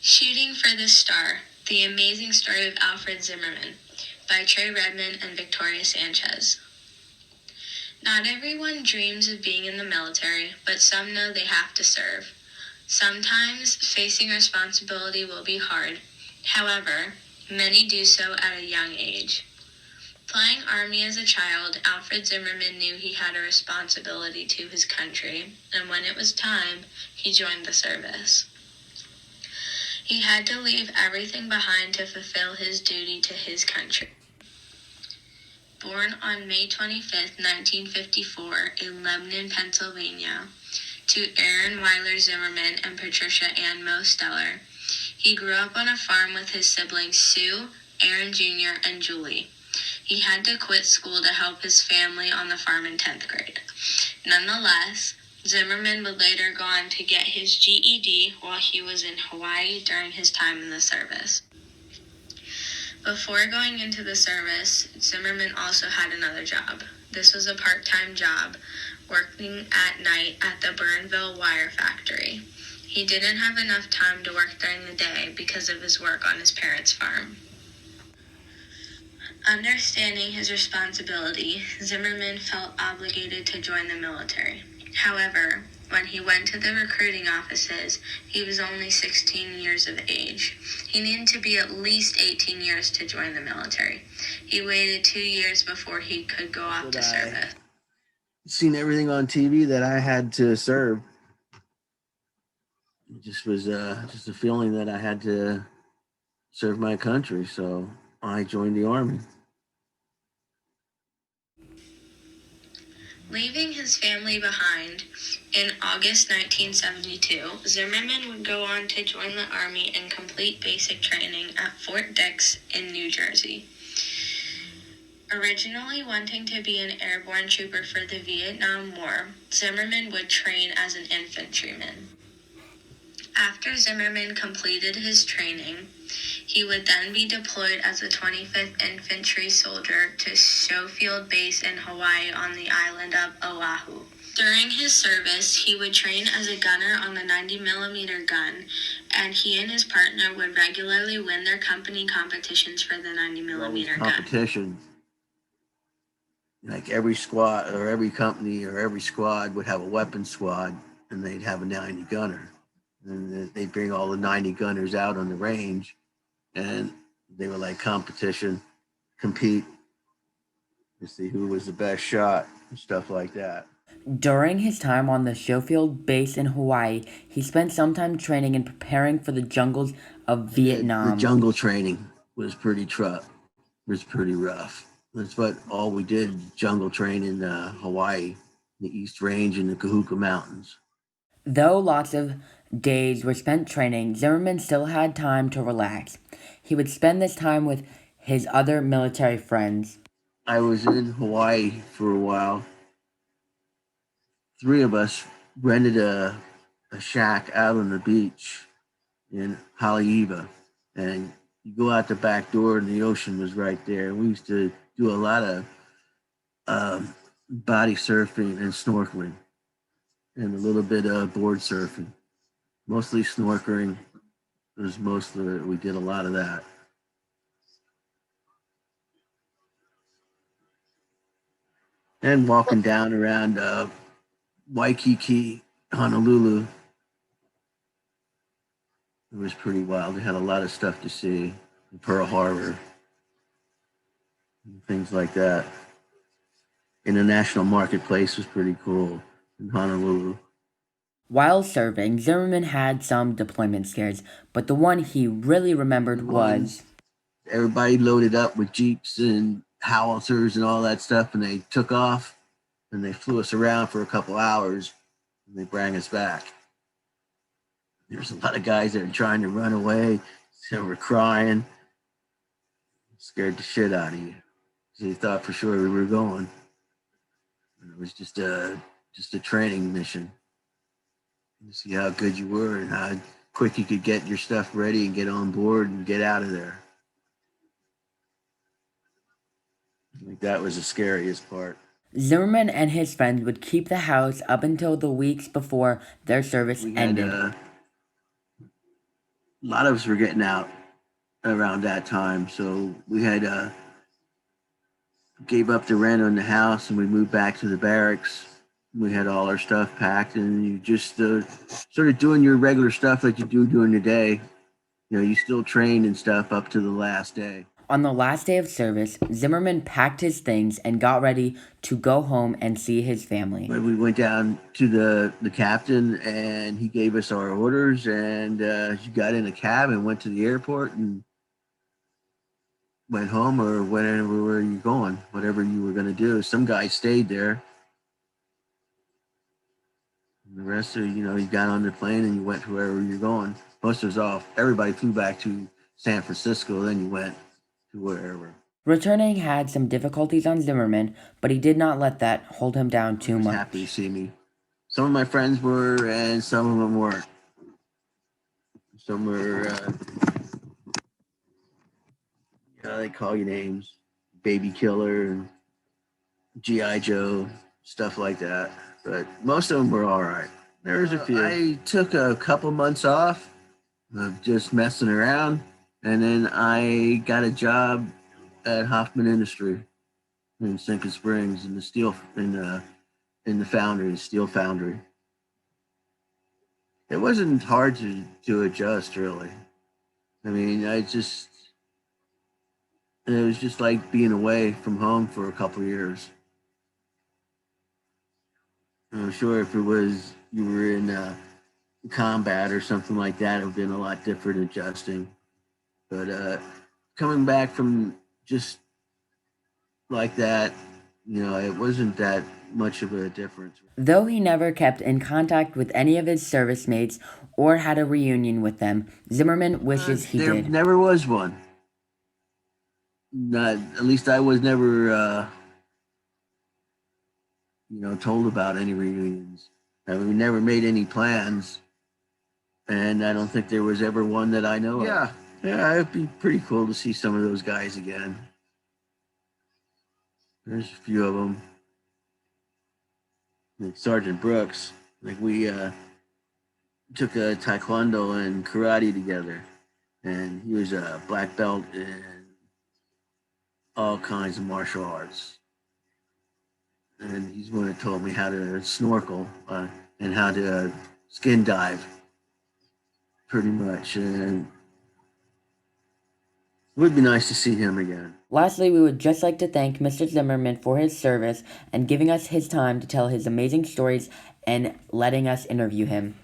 Shooting for the Star, The Amazing Story of Alfred Zimmerman, by Trey Redmond and Victoria Sanchez. Not everyone dreams of being in the military, but some know they have to serve. Sometimes facing responsibility will be hard. However, many do so at a young age. Playing Army as a child, Alfred Zimmerman knew he had a responsibility to his country, and when it was time, he joined the service. He had to leave everything behind to fulfill his duty to his country. Born on May 25, 1954, in Lebanon, Pennsylvania, to Aaron Weiler Zimmerman and Patricia Ann Moe Steller, he grew up on a farm with his siblings Sue, Aaron Jr., and Julie. He had to quit school to help his family on the farm in 10th grade. Nonetheless, Zimmerman would later go on to get his GED while he was in Hawaii during his time in the service. Before going into the service, Zimmerman also had another job. This was a part-time job, working at night at the Burnville wire factory. He didn't have enough time to work during the day because of his work on his parents' farm. Understanding his responsibility, Zimmerman felt obligated to join the military. However, when he went to the recruiting offices, he was only 16 years of age. He needed to be at least 18 years to join the military. He waited 2 years before he could go off to service. Seen everything on TV that I had to serve. It just was just a feeling that I had to serve my country, so I joined the Army. Leaving his family behind in August 1972, Zimmerman would go on to join the Army and complete basic training at Fort Dix in New Jersey. Originally wanting to be an airborne trooper for the Vietnam War, Zimmerman would train as an infantryman. After Zimmerman completed his training, he would then be deployed as a 25th Infantry soldier to Schofield Base in Hawaii on the island of Oahu. During his service, he would train as a gunner on the 90mm gun, and he and his partner would regularly win their company competitions for the 90mm gun. Competition. Like every squad or every company or every squad would have a weapons squad, and they'd have a 90 gunner. And they'd bring all the 90 gunners out on the range, and they were like competition, compete to see who was the best shot and stuff like that. During his time on the Schofield Base in Hawaii, he spent some time training and preparing for the jungles of Vietnam. The jungle training was pretty rough. That's what all we did, jungle train in Hawaii, the East Range and the Kahuku Mountains. Though lots of days were spent training, Zimmerman still had time to relax. He would spend this time with his other military friends. I was in Hawaii for a while. 3 of us rented a shack out on the beach in Haleiwa, and you go out the back door and the ocean was right there. We used to do a lot of body surfing and snorkeling and a little bit of board surfing. Mostly snorkeling. We did a lot of that. And walking down around Waikiki, Honolulu. It was pretty wild. We had a lot of stuff to see. Pearl Harbor, and things like that. International Marketplace was pretty cool in Honolulu. While serving, Zimmerman had some deployment scares, but the one he really remembered was... Everybody loaded up with Jeeps and howitzers and all that stuff, and they took off, and they flew us around for a couple hours, and they brought us back. There's a lot of guys that are trying to run away. Some were crying. Scared the shit out of you. So they thought for sure we were going. And it was just a training mission. To see how good you were and how quick you could get your stuff ready and get on board and get out of there. I think that was the scariest part. Zimmerman and his friends would keep the house up until the weeks before their service ended. lot of us were getting out around that time, so we had gave up the rent on the house and we moved back to the barracks. We had all our stuff packed, and you just sort of doing your regular stuff that you do during the day. You know, you still train and stuff up to the last day. On the last day of service, Zimmerman packed his things and got ready to go home and see his family. But we went down to the captain, and he gave us our orders, and you got in a cab and went to the airport and went home or wherever you going, whatever you were going to do. Some guys stayed there. And the rest of you got on the plane and you went to wherever you're going. Most of us off. Everybody flew back to San Francisco. Then you went to wherever. Returning had some difficulties on Zimmerman, but he did not let that hold him down too much. Happy to see me. Some of my friends were, and some of them weren't. Some were, they call you names, Baby Killer, and GI Joe, stuff like that. But most of them were all right. There was a few. I took a couple months off of just messing around, and then I got a job at Hoffman Industry in Sinking Springs in the steel in the foundry, the steel foundry. It wasn't hard to adjust, really. I mean, it was just like being away from home for a couple of years. I'm sure if it was you were in combat or something like that, it would have been a lot different adjusting. But coming back from just like that, it wasn't that much of a difference. Though he never kept in contact with any of his service mates or had a reunion with them, Zimmerman wishes he there did. There never was one. Not, at least I was never, told about any reunions. I mean, we never made any plans, and I don't think there was ever one that I know of. Yeah, it'd be pretty cool to see some of those guys again. There's a few of them. Like Sergeant Brooks. Like we took a taekwondo and karate together, and he was a black belt in all kinds of martial arts. And he's the one that taught me how to snorkel and how to skin dive, pretty much. And it would be nice to see him again. Lastly, we would just like to thank Mr. Zimmerman for his service and giving us his time to tell his amazing stories and letting us interview him.